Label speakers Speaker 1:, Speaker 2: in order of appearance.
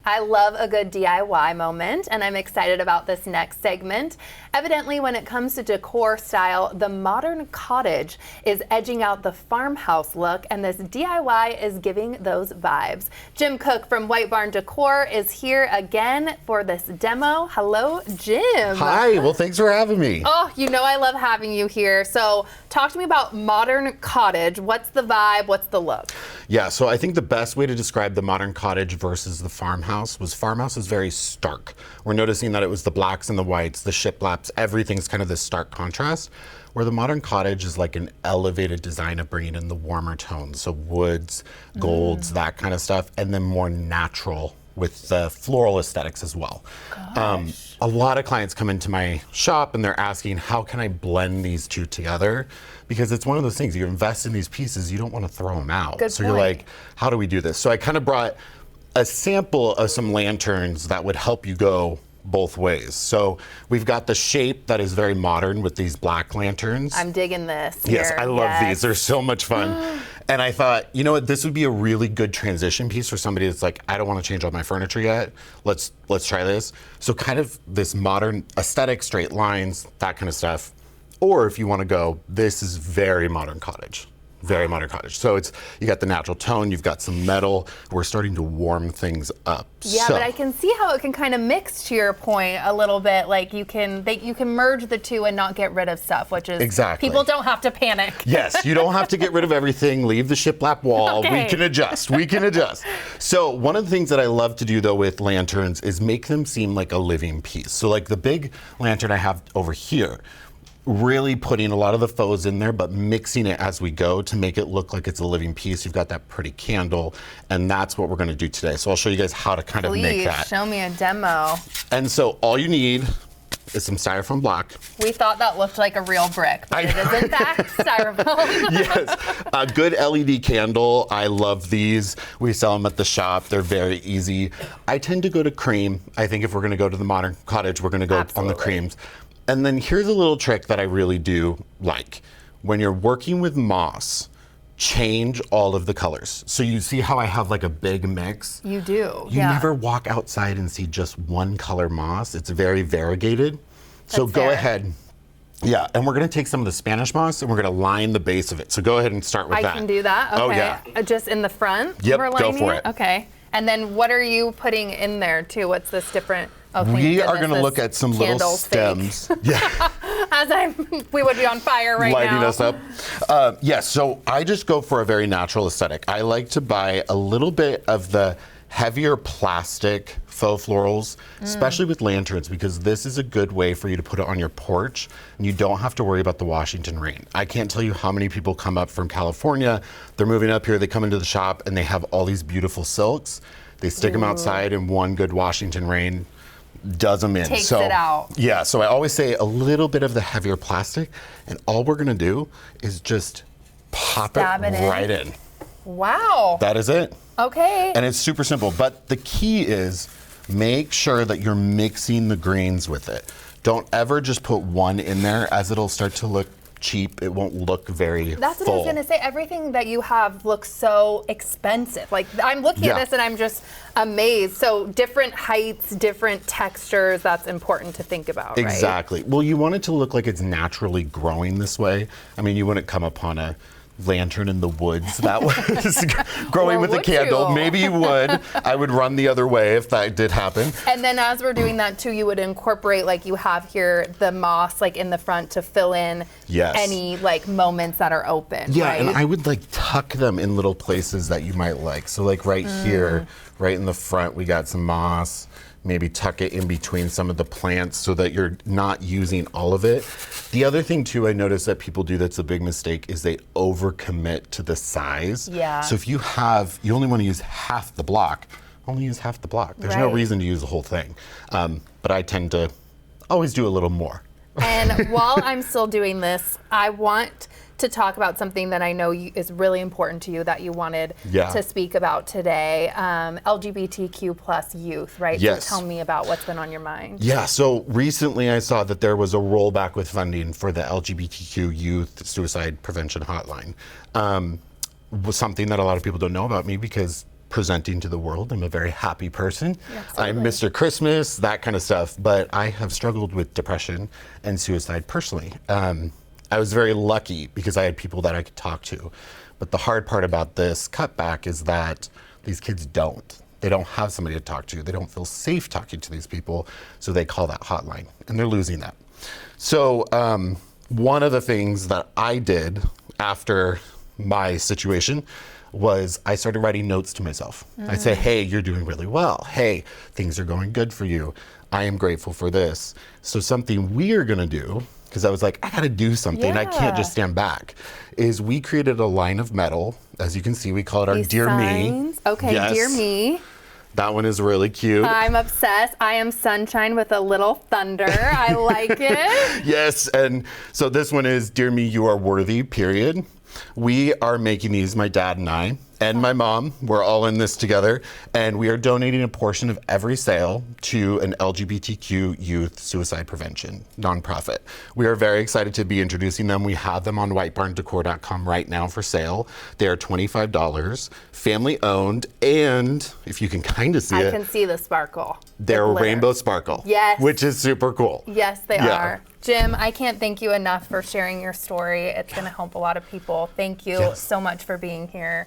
Speaker 1: I love a good DIY moment, and I'm excited about this next segment. Evidently, when it comes to decor style, the modern cottage is edging out the farmhouse look, and this DIY is giving those vibes. Jim Cook from White Barn Decor is here again for this demo. Hello, Jim.
Speaker 2: Hi, well, thanks for having me.
Speaker 1: Oh, you know I love having you here. So talk to me about modern cottage. What's the vibe? What's the look?
Speaker 2: Yeah, so I think the best way to describe the modern cottage versus the farmhouse is very stark. We're noticing that it was the blacks and the whites, the shiplaps, everything's kind of this stark contrast, where the modern cottage is like an elevated design of bringing in the warmer tones, so woods, golds, that kind of stuff, and then more natural with the floral aesthetics as well. A lot of clients come into my shop and they're asking, how can I blend these two together? Because it's one of those things, you invest in these pieces, you don't want to throw them out.
Speaker 1: Good
Speaker 2: so
Speaker 1: point.
Speaker 2: You're like, how do we do this? So I kind of brought a sample of some lanterns that would help you go both ways. So we've got the shape that is very modern with these black lanterns.
Speaker 1: I'm digging this.
Speaker 2: Yes,
Speaker 1: here.
Speaker 2: I love these. They're so much fun. And I thought, you know what, this would be a really good transition piece for somebody that's like, I don't want to change all my furniture yet. Let's try this. So kind of this modern aesthetic, straight lines, that kind of stuff. Or if you want to go, this is very modern cottage. Very modern cottage. So you got the natural tone, you've got some metal. We're starting to warm things up.
Speaker 1: Yeah, but I can see how it can kind of mix, to your point, a little bit. Like you can merge the two and not get rid of stuff, which is
Speaker 2: exactly.
Speaker 1: People don't have to panic.
Speaker 2: Yes, you don't have to get rid of everything. Leave the shiplap wall.
Speaker 1: Okay.
Speaker 2: We can adjust. We can adjust. So one of the things that I love to do though with lanterns is make them seem like a living piece. So like the big lantern I have over here, really putting a lot of the faux in there, but mixing it as we go to make it look like it's a living piece. You've got that pretty candle, and that's what we're going to do today. So I'll show you guys how to kind of make that.
Speaker 1: Please show me a demo.
Speaker 2: And so all you need is some styrofoam block.
Speaker 1: We thought that looked like a real brick, but it is in fact styrofoam.
Speaker 2: Yes, a good LED candle. I love these. We sell them at the shop. They're very easy. I tend to go to cream. I think if we're going to go to the modern cottage, we're going to go on the creams. And then here's a little trick that I really do like. When you're working with moss, change all of the colors. So you see how I have like a big mix?
Speaker 1: You do,
Speaker 2: You never walk outside and see just one color moss. It's very variegated. So go ahead. Yeah, and we're gonna take some of the Spanish moss and we're gonna line the base of it. So go ahead and start with that.
Speaker 1: I can do that, okay.
Speaker 2: Oh yeah.
Speaker 1: Just in the front?
Speaker 2: Yep,
Speaker 1: we're
Speaker 2: go for
Speaker 1: it.
Speaker 2: it.
Speaker 1: Okay, and then what are you putting in there too? What's this different? Oh,
Speaker 2: we are going to look at some little stems. Yeah.
Speaker 1: As we would be on fire right
Speaker 2: Lighting
Speaker 1: now.
Speaker 2: us up. Yes, so I just go for a very natural aesthetic. I like to buy a little bit of the heavier plastic faux florals, especially with lanterns, because this is a good way for you to put it on your porch and you don't have to worry about the Washington rain. I can't tell you how many people come up from California, they're moving up here, they come into the shop and they have all these beautiful silks. They stick them outside and one good Washington rain does them in.
Speaker 1: Takes it out.
Speaker 2: Yeah, so I always say a little bit of the heavier plastic, and all we're gonna do is just pop it right in.
Speaker 1: Wow.
Speaker 2: That is it.
Speaker 1: Okay.
Speaker 2: And it's super simple, but the key is make sure that you're mixing the greens with it. Don't ever just put one in there, as it'll start to look cheap. It won't look very
Speaker 1: That's what
Speaker 2: full.
Speaker 1: I was gonna say. Everything that you have looks so expensive. Like I'm looking at this and I'm just amazed. So different heights, different textures, that's important to think about, right?
Speaker 2: Exactly. Well, you want it to look like it's naturally growing this way. I mean, you wouldn't come upon a lantern in the woods that was growing with a candle. Maybe you would. I would run the other way if that did happen.
Speaker 1: And then as we're doing that too, you would incorporate, like you have here, the moss like in the front to fill in any like moments that are open.
Speaker 2: Yeah,
Speaker 1: right?
Speaker 2: and I would like tuck them in little places that you might like. So like right here, right in the front, we got some moss. Maybe tuck it in between some of the plants so that you're not using all of it. The other thing too, I notice that people do that's a big mistake is they overcommit to the size.
Speaker 1: Yeah.
Speaker 2: So if you only want to use half the block, only use half the block. There's no reason to use the whole thing. But I tend to always do a little more.
Speaker 1: And while I'm still doing this, I want to talk about something that I know is really important to you that you wanted to speak about today. LGBTQ plus youth, right?
Speaker 2: Yes.
Speaker 1: So tell me about what's been on your mind.
Speaker 2: Yeah, so recently I saw that there was a rollback with funding for the LGBTQ youth suicide prevention hotline. Was something that a lot of people don't know about me because presenting to the world. I'm a very happy person.
Speaker 1: Absolutely.
Speaker 2: I'm Mr. Christmas, that kind of stuff. But I have struggled with depression and suicide personally. I was very lucky because I had people that I could talk to. But the hard part about this cutback is that these kids don't. They don't have somebody to talk to. They don't feel safe talking to these people. So they call that hotline, and they're losing that. So one of the things that I did after my situation was I started writing notes to myself. I'd say, hey, you're doing really well. Hey, things are going good for you. I am grateful for this. So something we're gonna do, because I was like, I gotta do something. I can't just stand back, is we created a line of metal. As you can see, we call it our
Speaker 1: These
Speaker 2: Dear
Speaker 1: signs.
Speaker 2: Me.
Speaker 1: Okay,
Speaker 2: Yes.
Speaker 1: Dear Me.
Speaker 2: That one is really cute.
Speaker 1: I'm obsessed. I am sunshine with a little thunder. I like it.
Speaker 2: Yes, and so this one is Dear Me, You Are Worthy, period. We are making these, my dad and I, and my mom, we're all in this together, and we are donating a portion of every sale to an LGBTQ youth suicide prevention nonprofit. We are very excited to be introducing them. We have them on whitebarndecor.com right now for sale. They are $25, family owned, and if you can kind of see
Speaker 1: I
Speaker 2: it,
Speaker 1: can see the sparkle.
Speaker 2: they're
Speaker 1: The glitter.
Speaker 2: rainbow sparkle.
Speaker 1: Yes.
Speaker 2: Which is super cool.
Speaker 1: Yes, they
Speaker 2: Yeah.
Speaker 1: are. Jim, I can't thank you enough for sharing your story. It's going to help a lot of people. Thank you
Speaker 2: Yes.
Speaker 1: so much for being here.